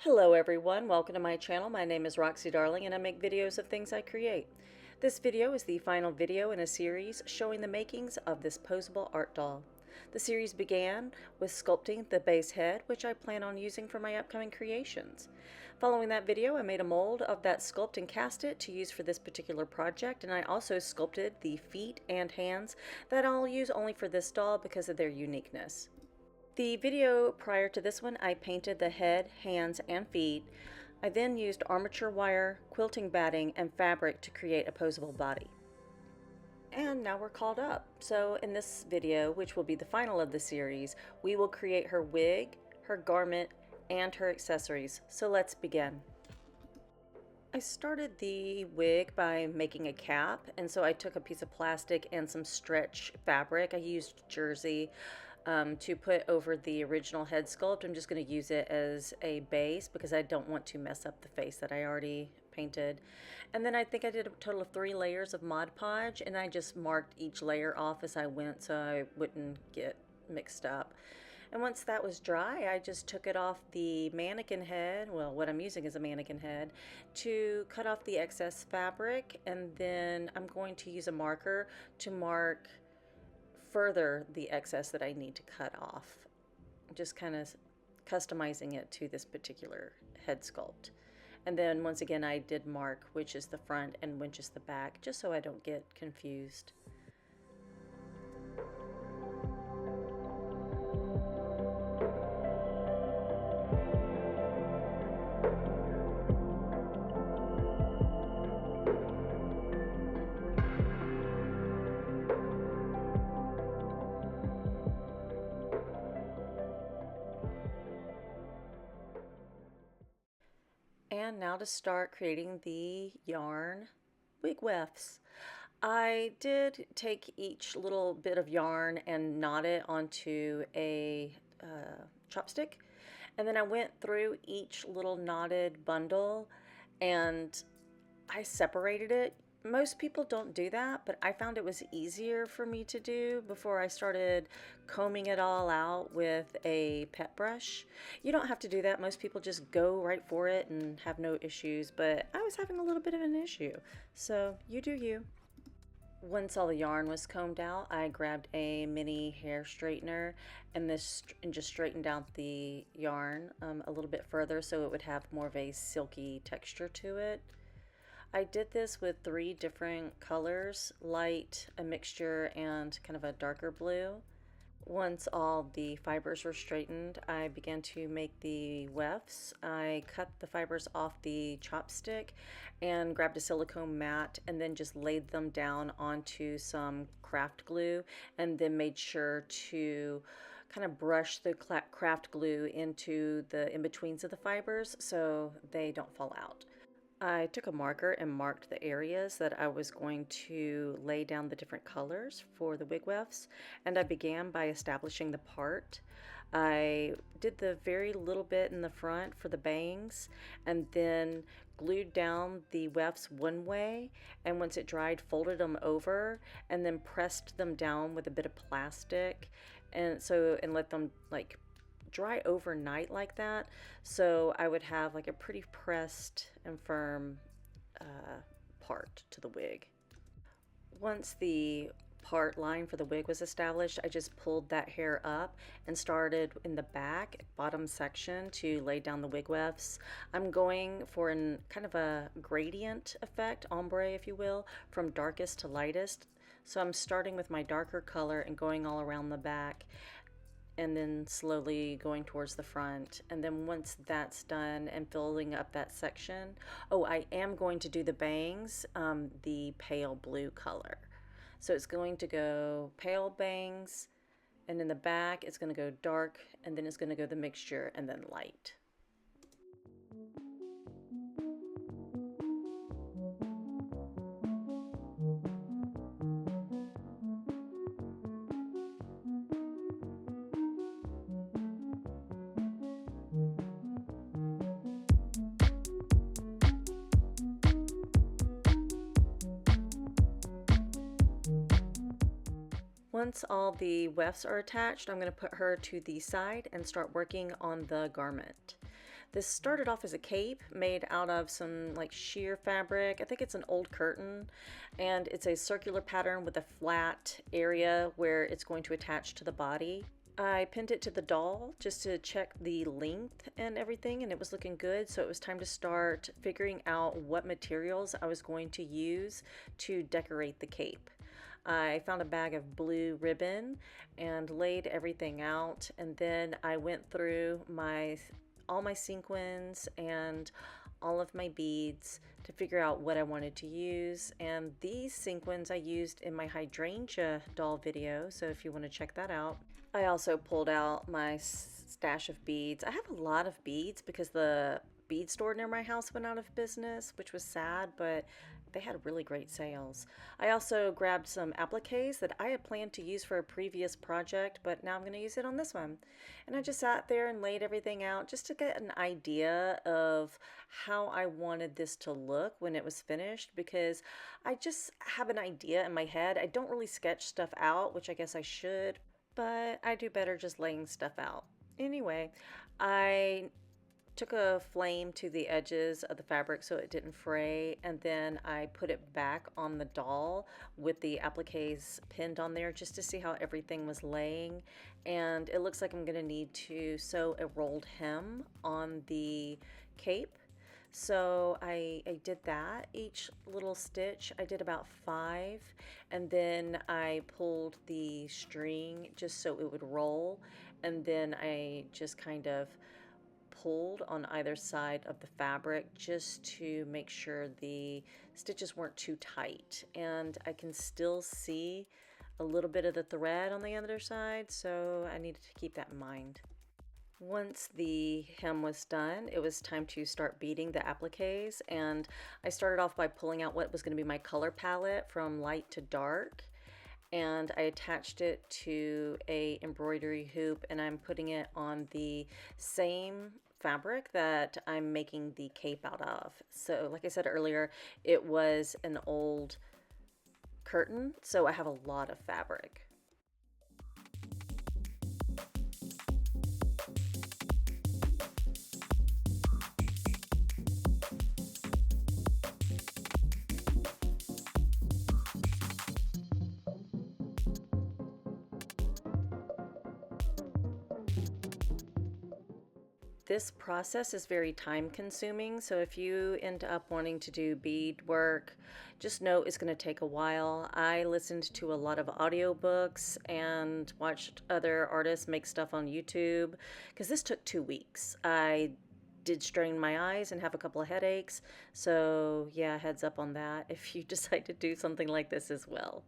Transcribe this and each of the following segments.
Hello everyone, welcome to my channel. My name is Roxy Darling and I make videos of things I create. This video is the final video in a series showing the makings of this Poseable art doll. The series began with sculpting the base head, which I plan on using for my upcoming creations. Following that video, I made a mold of that sculpt and cast it to use for this particular project, and I also sculpted the feet and hands that I'll use only for this doll because of their uniqueness. The video prior to this one, I painted the head, hands, and feet. I then used armature wire, quilting batting, and fabric to create a poseable body. And now we're caught up. So in this video, which will be the final of the series, we will create her wig, her garment, and her accessories. So let's begin. I started the wig by making a cap, and so I took a piece of plastic and some stretch fabric. I used jersey to put over the original head sculpt. I'm just going to use it as a base because I don't want to mess up the face that I already painted. And then I think I did a total of 3 layers of Mod Podge, and I just marked each layer off as I went so I wouldn't get mixed up. And once that was dry, I just took it off the mannequin head, well, what I'm using is a mannequin head, to cut off the excess fabric, and then I'm going to use a marker to mark further the excess that I need to cut off. Just kind of customizing it to this particular head sculpt. And then once again, I did mark which is the front and which is the back, just so I don't get confused. And now to start creating the yarn wig wefts. I did take each little bit of yarn and knot it onto a chopstick, and then I went through each little knotted bundle and I separated it. Most people don't do that, but I found it was easier for me to do before I started combing it all out with a pet brush. You don't have to do that. Most people just go right for it and have no issues, but I was having a little bit of an issue. So you do you. Once all the yarn was combed out, I grabbed a mini hair straightener and just straightened out the yarn a little bit further so it would have more of a silky texture to it. I did this with 3 different colors, light, a mixture, and kind of a darker blue. Once all the fibers were straightened, I began to make the wefts. I cut the fibers off the chopstick and grabbed a silicone mat and then just laid them down onto some craft glue, and then made sure to kind of brush the craft glue into the in-betweens of the fibers so they don't fall out. I took a marker and marked the areas that I was going to lay down the different colors for the wig wefts, and I began by establishing the part. I did the very little bit in the front for the bangs, and then glued down the wefts one way, and once it dried, folded them over, and then pressed them down with a bit of plastic, and let them like dry overnight like that, so I would have like a pretty pressed and firm part to the wig. Once the part line for the wig was established, I just pulled that hair up and started in the back bottom section to lay down the wig wefts. I'm going for kind of a gradient effect, ombre if you will, from darkest to lightest. So I'm starting with my darker color and going all around the back, and then slowly going towards the front. And then once that's done and filling up that section, oh, I am going to do the bangs the pale blue color. So it's going to go pale bangs, and in the back it's going to go dark, and then it's going to go the mixture, and then light. Once all the wefts are attached, I'm going to put her to the side and start working on the garment. This started off as a cape made out of some like sheer fabric. I think it's an old curtain, and it's a circular pattern with a flat area where it's going to attach to the body. I pinned it to the doll just to check the length and everything, and it was looking good. So it was time to start figuring out what materials I was going to use to decorate the cape. I found a bag of blue ribbon and laid everything out, and then I went through all my sequins and all of my beads to figure out what I wanted to use. And these sequins I used in my hydrangea doll video, so if you want to check that out. I also pulled out my stash of beads. I have a lot of beads because the bead store near my house went out of business, which was sad, but they had really great sales. I also grabbed some appliques that I had planned to use for a previous project, but now I'm going to use it on this one. And I just sat there and laid everything out just to get an idea of how I wanted this to look when it was finished, because I just have an idea in my head. I don't really sketch stuff out, which I guess I should, but I do better just laying stuff out. Anyway, I took a flame to the edges of the fabric so it didn't fray, and then I put it back on the doll with the appliques pinned on there just to see how everything was laying. And it looks like I'm going to need to sew a rolled hem on the cape. So I did that. Each little stitch, I did about 5, and then I pulled the string just so it would roll, and then I just kind of pulled on either side of the fabric just to make sure the stitches weren't too tight. And I can still see a little bit of the thread on the other side, so I needed to keep that in mind. Once the hem was done, it was time to start beading the appliques, and I started off by pulling out what was going to be my color palette from light to dark, and I attached it to a embroidery hoop, and I'm putting it on the same fabric that I'm making the cape out of. So like I said earlier, it was an old curtain, so I have a lot of fabric. This process is very time consuming, so if you end up wanting to do bead work, just know it's going to take a while. I listened to a lot of audiobooks and watched other artists make stuff on YouTube because this took 2 weeks. I did strain my eyes and have a couple of headaches, so yeah, heads up on that if you decide to do something like this as well.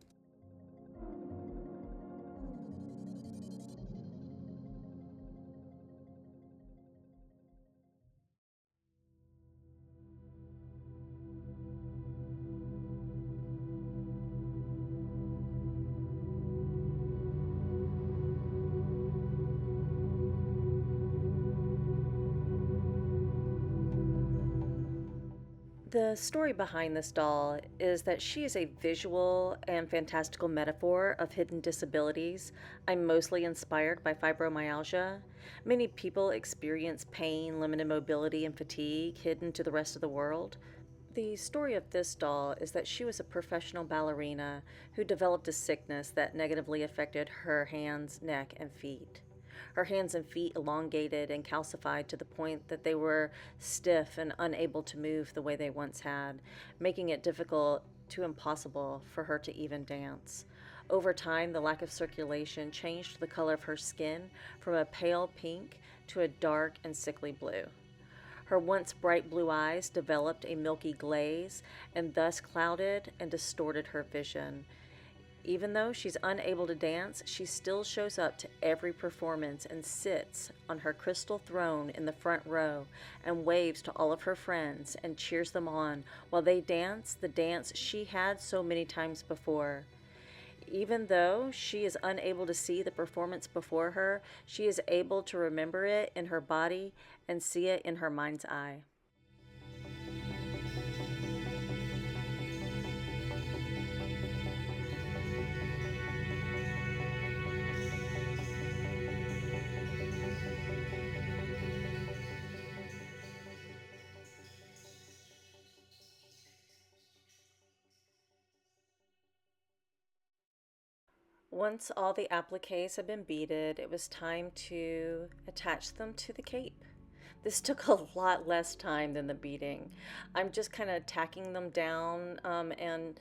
The story behind this doll is that she is a visual and fantastical metaphor of hidden disabilities. I'm mostly inspired by fibromyalgia. Many people experience pain, limited mobility, and fatigue hidden to the rest of the world. The story of this doll is that she was a professional ballerina who developed a sickness that negatively affected her hands, neck, and feet. Her hands and feet elongated and calcified to the point that they were stiff and unable to move the way they once had, making it difficult to impossible for her to even dance. Over time, the lack of circulation changed the color of her skin from a pale pink to a dark and sickly blue. Her once bright blue eyes developed a milky glaze and thus clouded and distorted her vision. Even though she's unable to dance, she still shows up to every performance and sits on her crystal throne in the front row and waves to all of her friends and cheers them on while they dance the dance she had so many times before. Even though she is unable to see the performance before her, she is able to remember it in her body and see it in her mind's eye. Once all the appliques had been beaded, it was time to attach them to the cape. This took a lot less time than the beading. I'm just kind of tacking them down and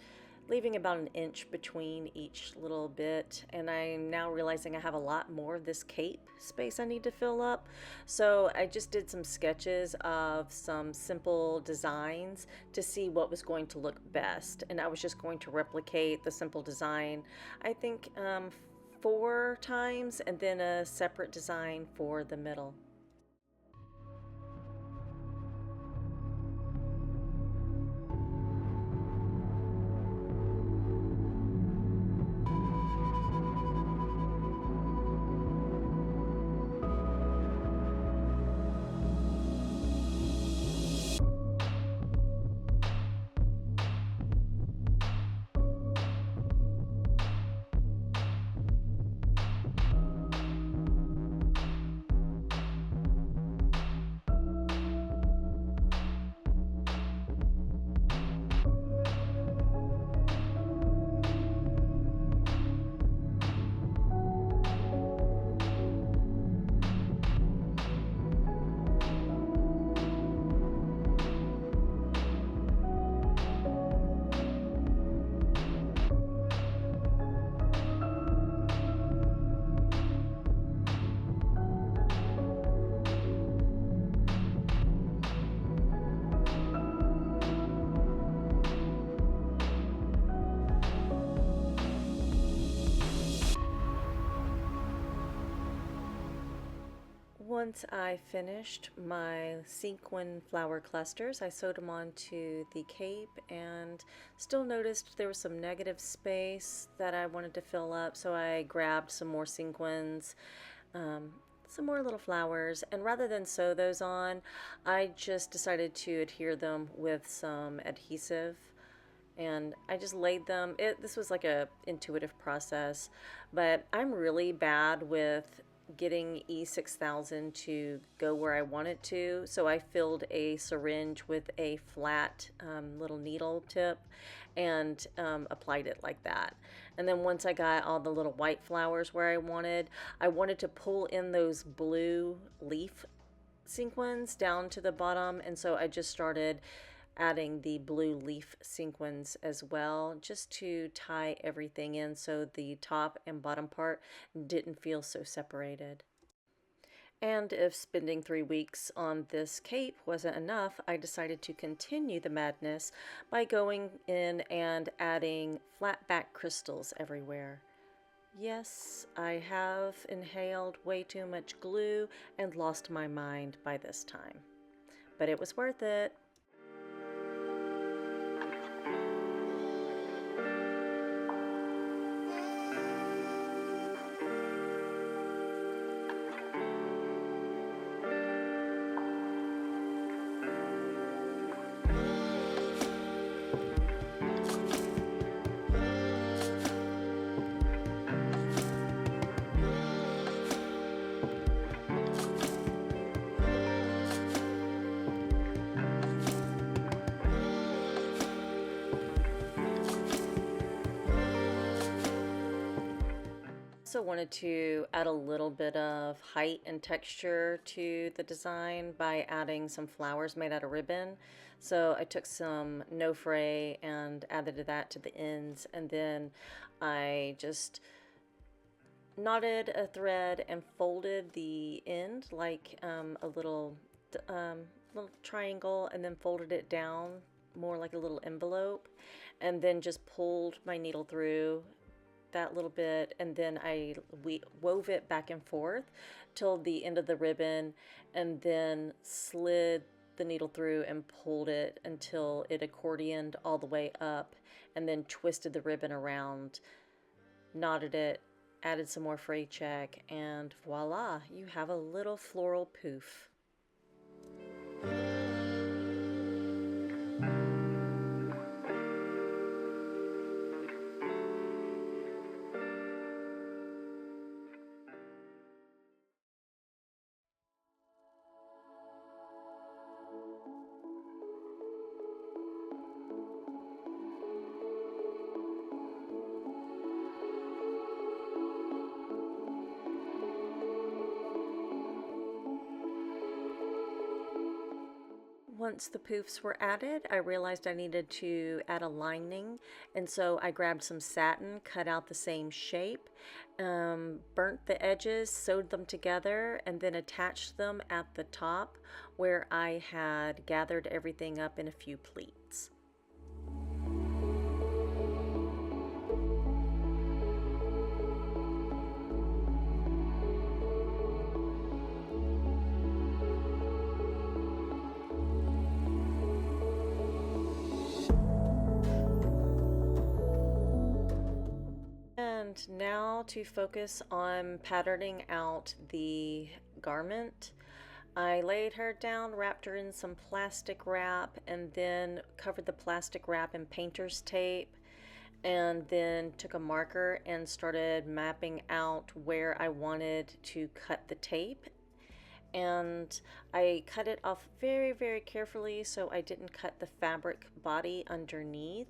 leaving about an inch between each little bit. And I'm now realizing I have a lot more of this cape space I need to fill up. So I just did some sketches of some simple designs to see what was going to look best. And I was just going to replicate the simple design, I think 4 times, and then a separate design for the middle. Once I finished my sequin flower clusters, I sewed them onto the cape and still noticed there was some negative space that I wanted to fill up, so I grabbed some more sequins, um, some more little flowers, and rather than sew those on, I just decided to adhere them with some adhesive, and I just laid them. This was like a intuitive process, but I'm really bad with getting E6000 to go where I want it to. So I filled a syringe with a flat little needle tip and applied it like that. And then once I got all the little white flowers where I wanted to pull in those blue leaf sequins down to the bottom, and so I just started adding the blue leaf sequins as well, just to tie everything in so the top and bottom part didn't feel so separated. And if spending 3 weeks on this cape wasn't enough, I decided to continue the madness by going in and adding flat back crystals everywhere. Yes, I have inhaled way too much glue and lost my mind by this time. But it was worth it. Also wanted to add a little bit of height and texture to the design by adding some flowers made out of ribbon. So I took some no fray and added that to the ends, and then I just knotted a thread and folded the end like a little triangle, and then folded it down more like a little envelope, and then just pulled my needle through that little bit, and then we wove it back and forth till the end of the ribbon, and then slid the needle through and pulled it until it accordioned all the way up, and then twisted the ribbon around, knotted it, added some more fray check, and voila, you have a little floral poof. Once the poofs were added, I realized I needed to add a lining, and so I grabbed some satin, cut out the same shape, burnt the edges, sewed them together, and then attached them at the top where I had gathered everything up in a few pleats. And now to focus on patterning out the garment. I laid her down, wrapped her in some plastic wrap, and then covered the plastic wrap in painter's tape, and then took a marker and started mapping out where I wanted to cut the tape. And I cut it off very, very carefully so I didn't cut the fabric body underneath.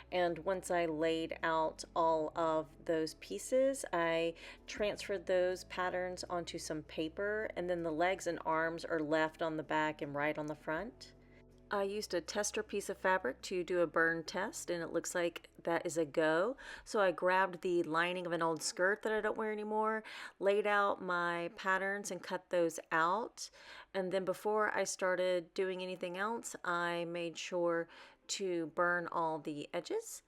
And once I laid out all of those pieces, I transferred those patterns onto some paper, and then the legs and arms are left on the back and right on the front. I used a tester piece of fabric to do a burn test, and it looks like that is a go. So I grabbed the lining of an old skirt that I don't wear anymore, laid out my patterns and cut those out. And then before I started doing anything else, I made sure to burn all the edges.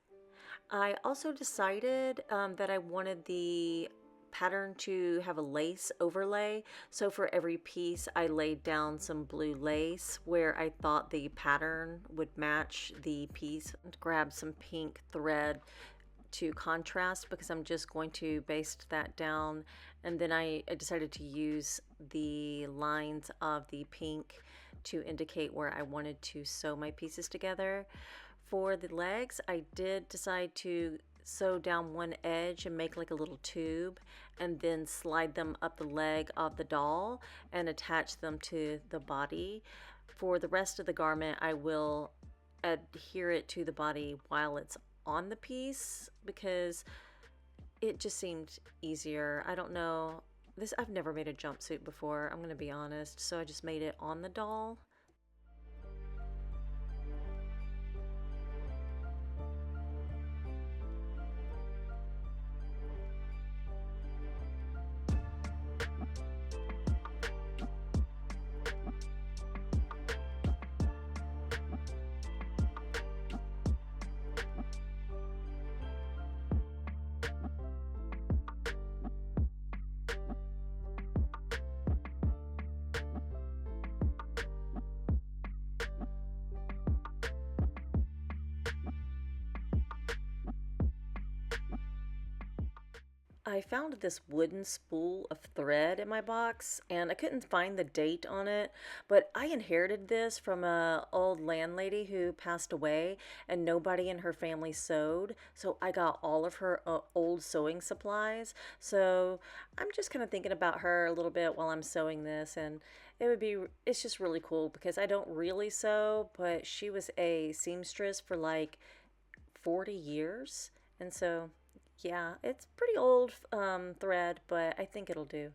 I also decided that I wanted the pattern to have a lace overlay, so for every piece I laid down some blue lace where I thought the pattern would match the piece. Grab some pink thread to contrast because I'm just going to baste that down, and then I decided to use the lines of the pink to indicate where I wanted to sew my pieces together. For the legs, I did decide to sew down one edge and make like a little tube, and then slide them up the leg of the doll and attach them to the body. For the rest of the garment, I will adhere it to the body while it's on the piece because it just seemed easier. I don't know, I've never made a jumpsuit before, I'm gonna be honest, so I just made it on the doll. I found this wooden spool of thread in my box and I couldn't find the date on it, but I inherited this from a old landlady who passed away and nobody in her family sewed, so I got all of her old sewing supplies. So I'm just kind of thinking about her a little bit while I'm sewing this, and it's just really cool because I don't really sew, but she was a seamstress for like 40 years, and so yeah, it's pretty old thread, but I think it'll do.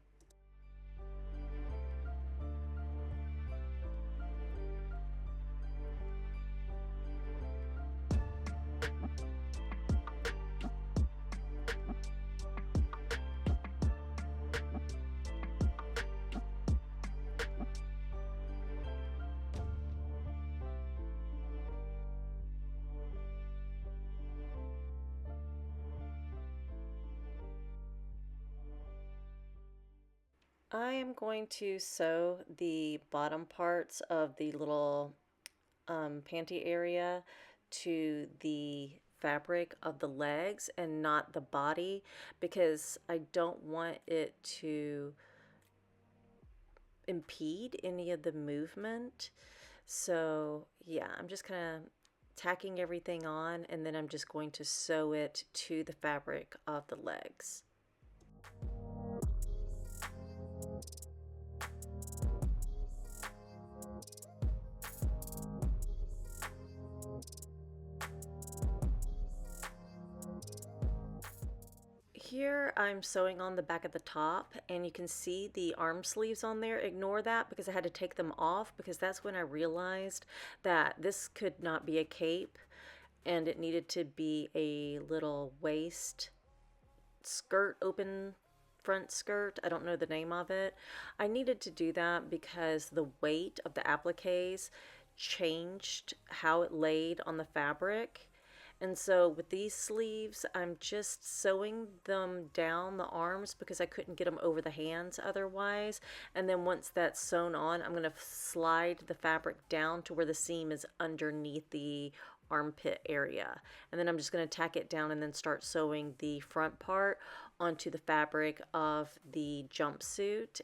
I am going to sew the bottom parts of the little panty area to the fabric of the legs and not the body because I don't want it to impede any of the movement. So yeah, I'm just kind of tacking everything on, and then I'm just going to sew it to the fabric of the legs. here I'm sewing on the back of the top, and you can see the arm sleeves on there. Ignore that because I had to take them off, because that's when I realized that this could not be a cape and it needed to be a little waist skirt, open front skirt. I don't know the name of it. I needed to do that because the weight of the appliques changed how it laid on the fabric. And so with these sleeves, I'm just sewing them down the arms because I couldn't get them over the hands otherwise. And then once that's sewn on, I'm going to slide the fabric down to where the seam is underneath the armpit area. And then I'm just going to tack it down and then start sewing the front part onto the fabric of the jumpsuit.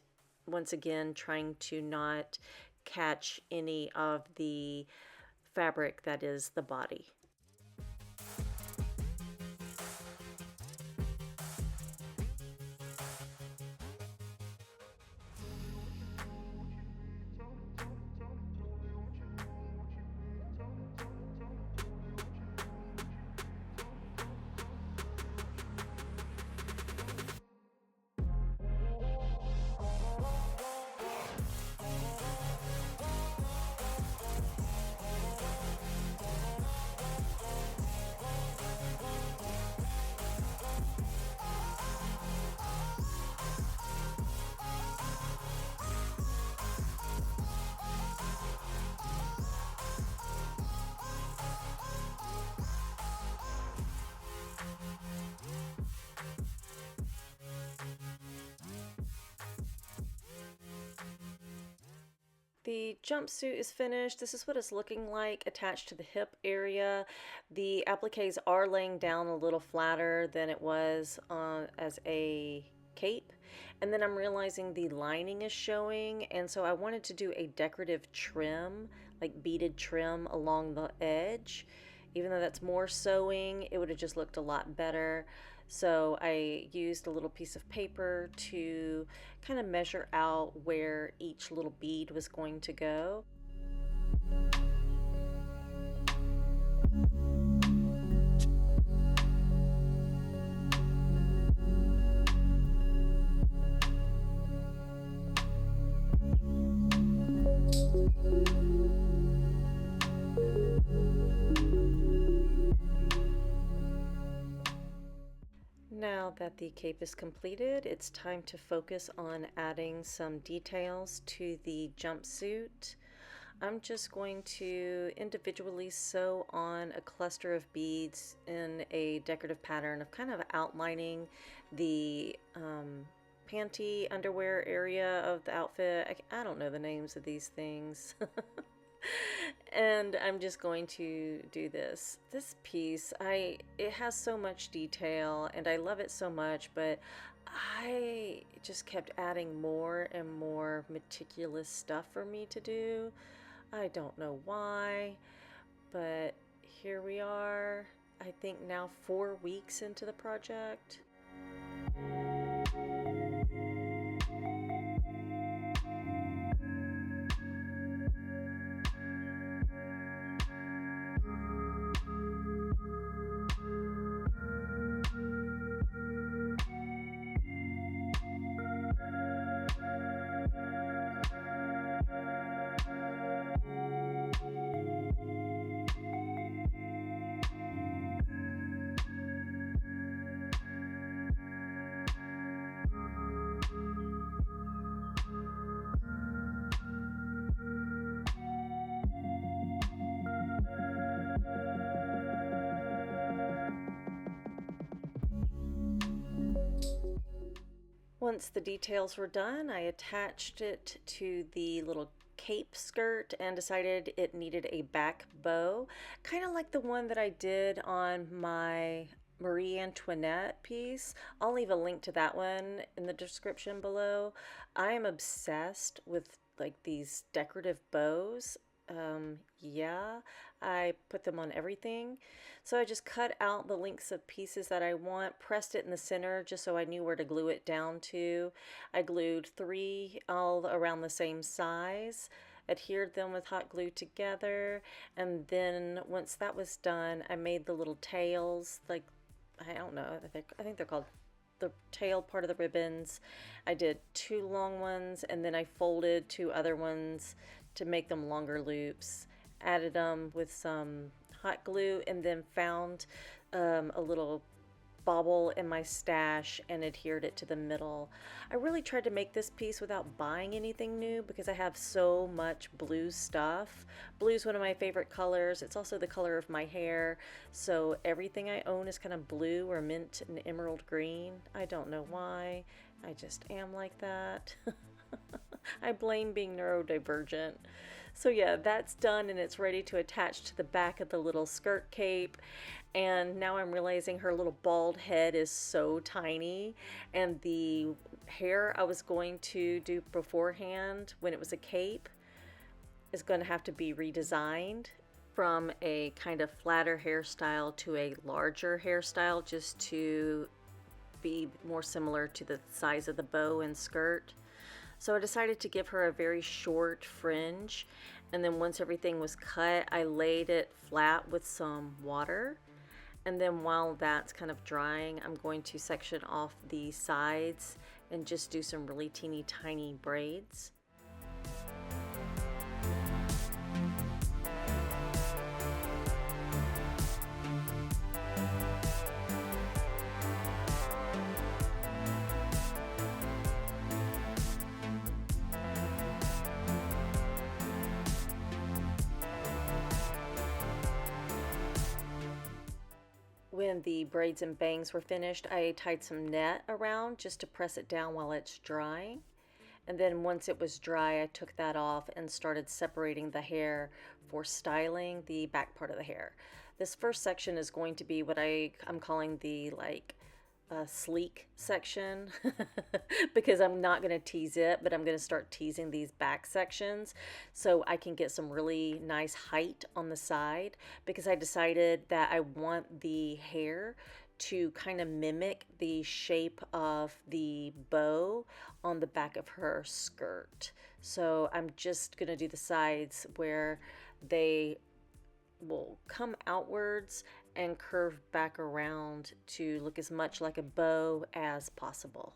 Once again, trying to not catch any of the fabric that is the body. The jumpsuit is finished. This is what it's looking like attached to the hip area. The appliques are laying down a little flatter than it was as a cape. And then I'm realizing the lining is showing, and so I wanted to do a decorative trim, like beaded trim along the edge. Even though that's more sewing, it would have just looked a lot better. So I used a little piece of paper to kind of measure out where each little bead was going to go. Now that the cape is completed, it's time to focus on adding some details to the jumpsuit. I'm just going to individually sew on a cluster of beads in a decorative pattern of kind of outlining the panty underwear area of the outfit. I don't know the names of these things. And I'm just going to do this piece. It has so much detail and I love it so much, but I just kept adding more and more meticulous stuff for me to do. I don't know why, but here we are. I think now 4 weeks into the project. Once the details were done, I attached it to the little cape skirt and decided it needed a back bow, kind of like the one that I did on my Marie Antoinette piece. I'll leave a link to that one in the description below. I am obsessed with like these decorative bows. Yeah, I put them on everything. So I just cut out the lengths of pieces that I want, pressed it in the center just so I knew where to glue it down to. I glued 3 all around the same size, adhered them with hot glue together, and then once that was done, I made the little tails, like, I don't know, I think they're called the tail part of the ribbons. I did 2 long ones, and then I folded 2 other ones to make them longer loops. Added them with some hot glue, and then found a little bobble in my stash and adhered it to the middle. I really tried to make this piece without buying anything new because I have so much blue stuff. Blue is one of my favorite colors. It's also the color of my hair, so everything I own is kind of blue or mint and emerald green. I don't know why. I just am like that. I blame being neurodivergent. So yeah, that's done and it's ready to attach to the back of the little skirt cape. And now I'm realizing her little bald head is so tiny, and the hair I was going to do beforehand when it was a cape is going to have to be redesigned from a kind of flatter hairstyle to a larger hairstyle, just to be more similar to the size of the bow and skirt. So I decided to give her a very short fringe, and then once everything was cut, I laid it flat with some water. And then while that's kind of drying, I'm going to section off the sides and just do some really teeny tiny braids. When the braids and bangs were finished, I tied some net around just to press it down while it's drying. And then once it was dry, I took that off and started separating the hair for styling the back part of the hair. This first section is going to be what I'm calling the sleek section because I'm not going to tease it, but I'm going to start teasing these back sections so I can get some really nice height on the side, because I decided that I want the hair to kind of mimic the shape of the bow on the back of her skirt. So I'm just going to do the sides where they will come outwards and curve back around to look as much like a bow as possible.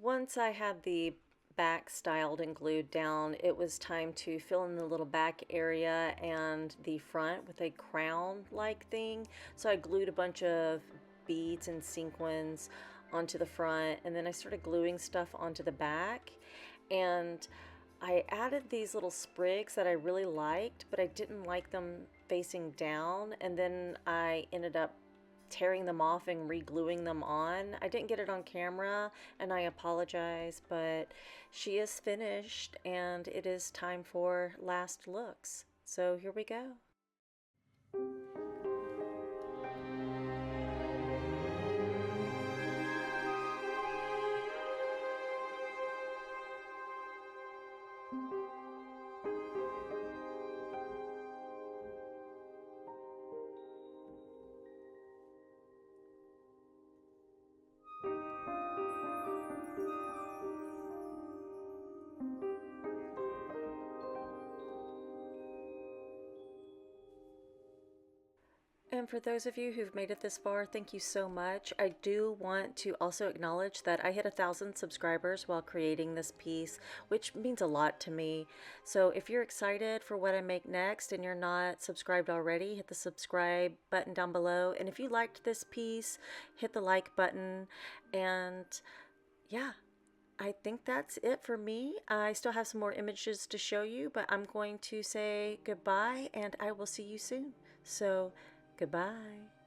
Once I had the back styled and glued down, it was time to fill in the little back area and the front with a crown-like thing. So I glued a bunch of beads and sequins onto the front, and then I started gluing stuff onto the back. And I added these little sprigs that I really liked, but I didn't like them facing down, and then I ended up tearing them off and re-gluing them on. I didn't get it on camera and I apologize, but she is finished and it is time for last looks. So here we go. And for those of you who've made it this far, thank you so much. I do want to also acknowledge that I hit 1,000 subscribers while creating this piece, which means a lot to me. So if you're excited for what I make next and you're not subscribed already, hit the subscribe button down below. And if you liked this piece, hit the like button. And yeah, I think that's it for me. I still have some more images to show you, but I'm going to say goodbye and I will see you soon. So, goodbye.